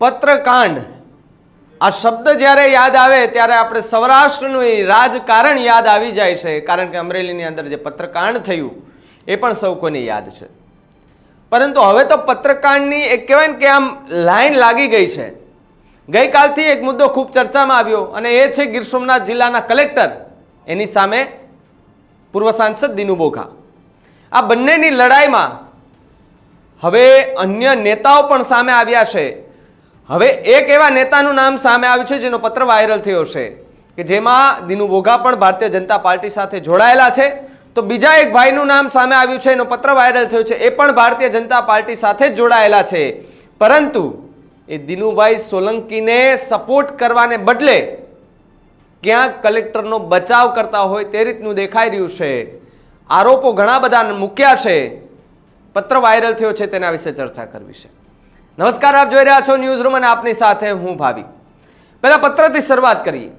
પત્રકાંડ આ શબ્દ જ્યારે યાદ આવે ત્યારે આપણે સૌરાષ્ટ્રનું એ રાજકારણ યાદ આવી જાય છે, કારણ કે અમરેલીની અંદર જે પત્રકાંડ થયું એ પણ સૌ કોઈને યાદ છે. પરંતુ હવે તો પત્રકાંડની એક કહેવાય ને કે આમ લાઈન લાગી ગઈ છે. ગઈકાલથી એક મુદ્દો ખૂબ ચર્ચામાં આવ્યો અને એ છે ગીર સોમનાથ જિલ્લાના કલેક્ટર, એની સામે પૂર્વ સાંસદ દિનુ બોઘા. આ બંનેની લડાઈમાં હવે અન્ય નેતાઓ પણ સામે આવ્યા છે. હવે એક એવા નેતાનું નામ સામે આવ્યું છે જેનો પત્ર વાયરલ થયો છે કે જેમાં દિનુ બોઘા પણ ભારતીય જનતા પાર્ટી સાથે જોડાયેલા છે. તો બીજા એક ભાઈનું નામ સામે આવ્યું છે, એનો પત્ર વાયરલ થયો છે, એ પણ ભારતીય જનતા પાર્ટી સાથે જ જોડાયેલા છે. પરંતુ એ દિનુભાઈ સોલંકીને સપોર્ટ કરવાને બદલે ક્યાંક કલેક્ટરનો બચાવ કરતા હોય તે રીતનું દેખાઈ રહ્યું છે. આરોપો ઘણા બધા મૂક્યા છે. પત્ર વાયરલ થયો છે તેના વિશે ચર્ચા કરવી છે. નમસ્કાર, આપ જોઈ રહ્યા છો ન્યૂઝ રૂમ અને આપની સાથે હું ભાવી. પહેલા પત્રથી શરૂઆત કરીએ.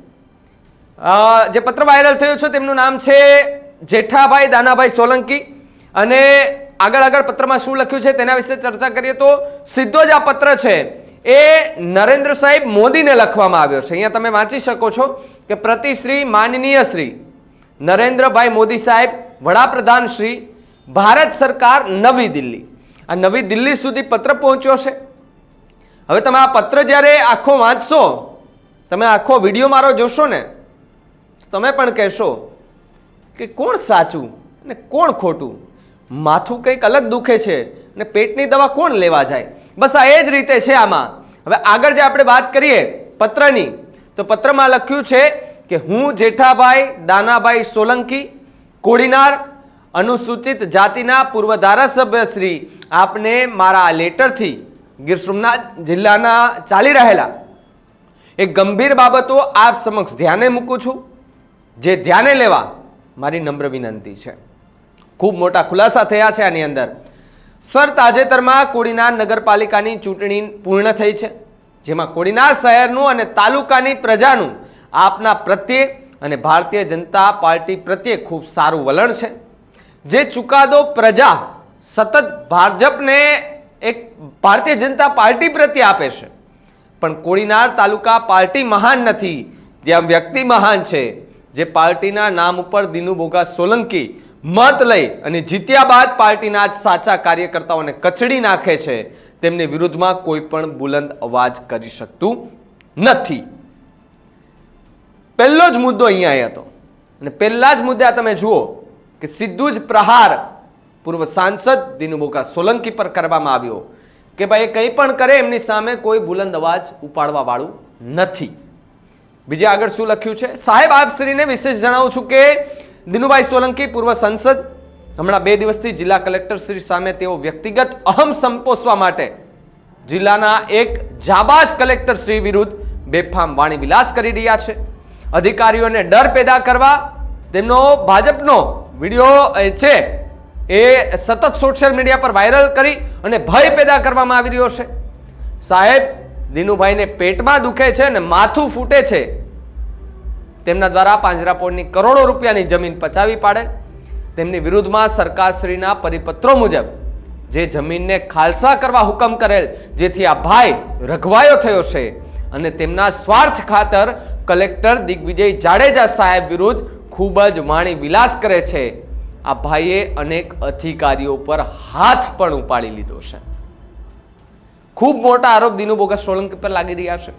જે પત્ર વાયરલ થયો છે તેમનું નામ છે જેઠાભાઈ દાનાભાઈ સોલંકી અને આગળ પત્રમાં શું લખ્યું છે તેના વિશે ચર્ચા કરીએ તો સીધો જ આ પત્ર છે એ નરેન્દ્ર સાહેબ મોદીને લખવામાં આવ્યો છે. અહીંયા તમે વાંચી શકો છો કે પ્રતિશ્રી માનનીય શ્રી નરેન્દ્રભાઈ મોદી સાહેબ, વડાપ્રધાન શ્રી, ભારત સરકાર, નવી દિલ્હી. આ નવી દિલ્હી સુધી પત્ર પહોંચ્યો છે. હવે તમે આ પત્ર જ્યારે આખો વાંચશો, તમે આખો વિડીયો મારો જોશો ને, તમે પણ કહેશો કે કોણ સાચું ને કોણ ખોટું, માથું કંઈક અલગ દુખે છે ને પેટની દવા કોણ લેવા જાય. બસ આ એ જ રીતે છે આમાં. હવે આગળ જે આપણે વાત કરીએ પત્રની, તો પત્રમાં લખ્યું છે કે હું જેઠાભાઈ દાનાભાઈ સોલંકી, કોડીનાર, અનુસૂચિત જાતિના પૂર્વ ધારાસભ્ય શ્રી, આપને મારા લેટરથી ગીર સોમનાથ જિલ્લાના ચાલી રહેલા એક ગંભીર બાબતો આપ સમક્ષ ધ્યાને મૂકું છું, જે ધ્યાને લેવા મારી નમ્ર વિનંતી છે. ખૂબ મોટા ખુલાસા થયા છે આની અંદર. સર, તાજેતરમાં કોડીનાર નગરપાલિકાની ચૂંટણી પૂર્ણ થઈ છે, જેમાં કોડીનાર શહેરનું અને તાલુકાની પ્રજાનું આપના પ્રત્યે અને ભારતીય જનતા પાર્ટી પ્રત્યે ખૂબ સારું વલણ છે. જે ચુકાદો પ્રજા સતત ભાજપને એક ભારતીય જનતા પાર્ટી પ્રત્યે આપે છે, પણ કોડીનાર તાલુકા પાર્ટી મહાન નથી, ત્યાં વ્યક્તિ મહાન છે. જે પાર્ટીના નામ ઉપર દિનુ બોઘા સોલંકી મત લઈ અને જીત્યા બાદ પાર્ટીના જ સાચા કાર્યકર્તાઓને કચડી નાખે છે, તેમની વિરુદ્ધમાં કોઈ પણ બુલંદ અવાજ કરી શકતું નથી. પહેલો જ મુદ્દો અહીંયા હતો અને પહેલા જ મુદ્દા તમે જુઓ કે સીધું જ પ્રહાર પૂર્વ સાંસદ દિનુ બોઘા સોલંકી પર કરવામાં આવ્યો કે ભાઈ કંઈ પણ કરે એમની સામે કોઈ બુલંદ અવાજ ઉપાડવા વાળું નથી. બીજે આગળ શું લખ્યું છે? સાહેબ, આપશ્રીને વિશેષ જણાવું છું કે દિનુભાઈ સોલંકી પૂર્વ સંસદ હમણાં 2 દિવસથી જિલ્લા કલેક્ટર શ્રી સામે તેઓ વ્યક્તિગત અહમ સંપોષવા માટે જિલ્લાના એક જાબાજ કલેક્ટર શ્રી વિરુદ્ધ બેફામ વાણી વિલાસ કરી રહ્યા છે. અધિકારીઓને ડર પેદા કરવા તેમનો ભાજપનો વિડીયો છે એ સતત સોશિયલ મીડિયા પર વાયરલ કરી અને ભય પેદા કરવામાં આવી રહ્યો છે. સાહેબ, દિનુભાઈને પેટમાં દુખે છે અને માથું ફૂટે છે. તેમના દ્વારા પાંજરાપોળની કરોડો રૂપિયાની જમીન પચાવી પાડે, તેમની વિરુદ્ધમાં સરકારશ્રીના પરિપત્રો મુજબ જે જમીનને ખાલસા કરવા હુકમ કરેલ, જેથી આ ભાઈ રઘવાયો થયો છે અને તેમના સ્વાર્થ ખાતર કલેક્ટર દિગ્વિજય જાડેજા સાહેબ વિરુદ્ધ ખૂબ જ વાણી વિલાસ કરે છે. આ ભાઈએ અનેક અધિકારીઓ પર હાથ પણ ઉપાડી લીધો છે. ખૂબ મોટા આરોપ દિનુ બોઘા સોલંકી પર લાગી રહ્યા છે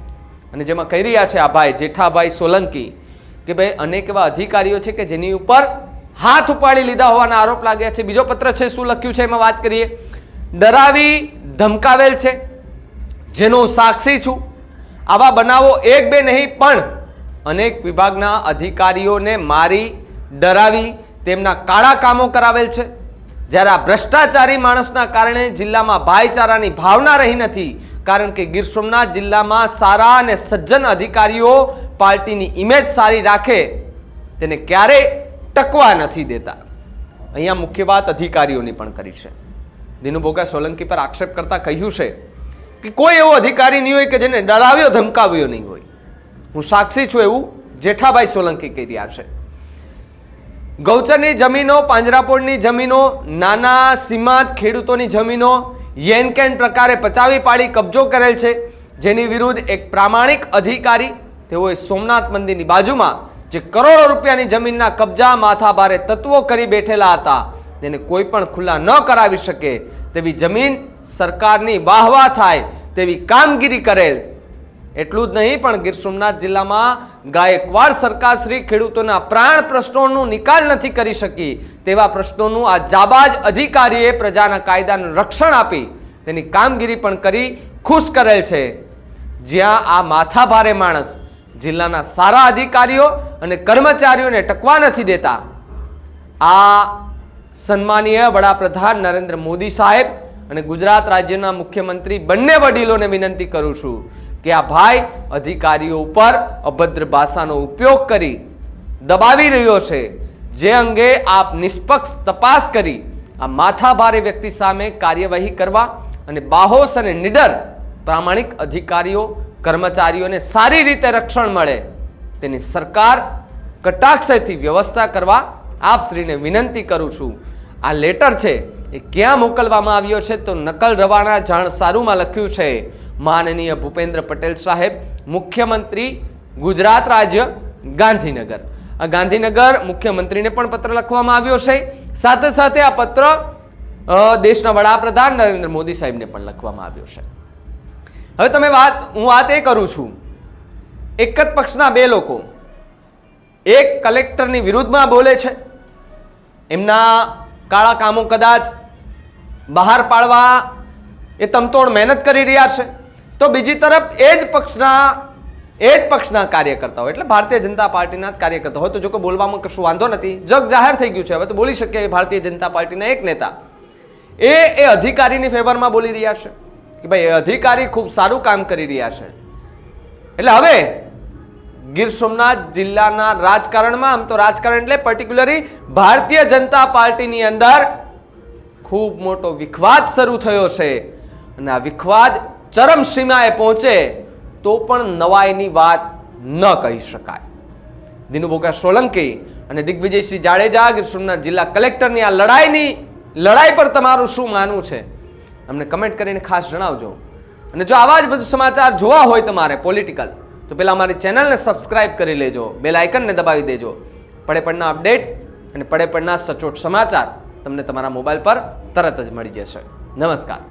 અને જેમાં કહી રહ્યા છે આ ભાઈ જેઠાભાઈ સોલંકી કે ભાઈ અનેક એવા અધિકારીઓ છે કે જેની ઉપર હાથ ઉપાડી લીધા હોવાના આરોપ લાગ્યા છે. બીજો પત્ર છે, શું લખ્યું છે એમાં વાત કરીએ. ડરાવી ધમકાવેલ છે, જેનો હું સાક્ષી છું. આવા બનાવો એક બે નહીં પણ અનેક વિભાગના અધિકારીઓને મારી, ડરાવી તેમના કાળા કામો કરાવેલ છે. જ્યારે આ ભ્રષ્ટાચારી માણસના કારણે જિલ્લામાં ભાઈચારાની ભાવના રહી નથી, કારણ કે ગીર સોમનાથ જિલ્લામાં સારા અને સજ્જન અધિકારીઓ પાર્ટીની ઇમેજ સારી રાખે તેને ક્યારેય ટકવા નથી દેતા. અહીંયા મુખ્ય વાત અધિકારીઓની પણ કરી છે. દિનુ બોઘા સોલંકી પર આક્ષેપ કરતા કહ્યું છે કે કોઈ એવો અધિકારી નહીં હોય કે જેને ડરાવ્યો ધમકાવ્યો નહીં હોય. હું સાક્ષી છું એવું જેઠાભાઈ સોલંકી કહી રહ્યા છે. ગૌચરની જમીનો, પાંજરાપોળની જમીનો, નાના સીમાંત ખેડૂતોની જમીનો યેનકેન પ્રકારે પચાવી પાડી કબજો કરેલ છે. જેની વિરુદ્ધ એક પ્રામાણિક અધિકારી, તેઓએ સોમનાથ મંદિરની બાજુમાં જે કરોડો રૂપિયાની જમીનના કબજા માથાભારે તત્વો કરી બેઠેલા હતા, તેને કોઈ પણ ખુલ્લા ન કરાવી શકે તેવી જમીન સરકારની વાહવા થાય તેવી કામગીરી કરેલ. એટલું જ નહીં પણ ગીર સોમનાથ જિલ્લામાં ગાયકવાડ સરકારશ્રી ખેડૂતોના પ્રાણ પ્રશ્નોનું નિકાલ નથી કરી શકી તેવા પ્રશ્નોનું આ જાબાજ અધિકારીએ પ્રજાના કાયદાનું રક્ષણ આપી તેની કામગીરી પણ કરી ખુશ કરેલ છે. જ્યાં આ માથાભારે માણસ જિલ્લાના સારા અધિકારીઓ અને કર્મચારીઓને ટકવા નથી દેતા, આ સન્માનીય વડાપ્રધાન નરેન્દ્ર મોદી સાહેબ અને ગુજરાત રાજ્યના મુખ્યમંત્રી બંને વડીલોને વિનંતી કરું છું કે આ ભાઈ અધિકારીઓ ઉપર અભદ્ર ભાષાનો ઉપયોગ કરી દબાવી રહ્યો છે, જે અંગે આપ નિષ્પક્ષ તપાસ કરી આ માથાભારે વ્યક્તિ સામે કાર્યવાહી કરવા અને બાહોશ અને નિડર પ્રામાણિક અધિકારીઓ કર્મચારીઓને સારી રીતે રક્ષણ મળે તેની સરકાર કટાક્ષથી વ્યવસ્થા કરવા આપ શ્રીને વિનંતી કરું છું. આ લેટર છે એ ક્યાં મોકલવામાં આવ્યો છે તો નકલ રવાના જાણ સારુમાં લખ્યું છે માનનીય ભૂપેન્દ્ર પટેલ સાહેબ, મુખ્યમંત્રી ગુજરાત રાજ્ય ગાંધીનગર. આ ગાંધીનગર મુખ્યમંત્રીને પણ પત્ર લખવામાં આવ્યો છે, સાથે સાથે આ પત્ર દેશના વડાપ્રધાન નરેન્દ્ર મોદી સાહેબને પણ લખવામાં આવ્યો છે. હવે હું વાત એ કરું છું, એક જ પક્ષના બે લોકો એક કલેક્ટરની વિરુદ્ધમાં બોલે છે, એમના કાળા કામો કદાચ બહાર પાડવા એ તમતોડ મહેનત કરી રહ્યા છે, તો બીજી તરફ એ જ પક્ષના કાર્યકર્તાઓ એટલે ભારતીય જનતા પાર્ટીના જ કાર્યકર્તા હોય તો જો કે બોલવામાં કશું વાંધો નથી, જગ જાહેર થઈ ગયું છે, હવે તો બોલી શકીએ. ભારતીય જનતા પાર્ટીના એક નેતા એ અધિકારીની ફેવરમાં બોલી રહ્યા છે કે ભાઈ એ અધિકારી ખૂબ સારું કામ કરી રહ્યા છે. એટલે હવે ગીર સોમનાથ જિલ્લાના રાજકારણમાં, આમ તો રાજકારણ એટલે પર્ટિક્યુલરલી ભારતીય જનતા પાર્ટીની અંદર ખૂબ મોટો વિખવાદ શરૂ થયો છે અને આ વિખવાદ ચરમસીમાએ પહોંચે તો પણ નવાઈની વાત ન કહી શકાય. દિનુભોગા સોલંકી અને દિગ્વિજયસિંહ જાડેજા ગીર સોમનાથ જિલ્લા કલેક્ટરની આ લડાઈ પર તમારું શું માનવું છે અમને કમેન્ટ કરીને ખાસ જણાવજો. અને જો આવા જ બધું સમાચાર જોવા હોય તમારે પોલિટિકલ, તો પહેલા અમારી ચેનલને સબસ્ક્રાઇબ કરી લેજો, બેલ આઇકનને દબાવી દેજો. પડે પડના અપડેટ અને પડે પડના સચોટ સમાચાર તમને તમારા મોબાઈલ પર તરત જ મળી જશે. નમસ્કાર.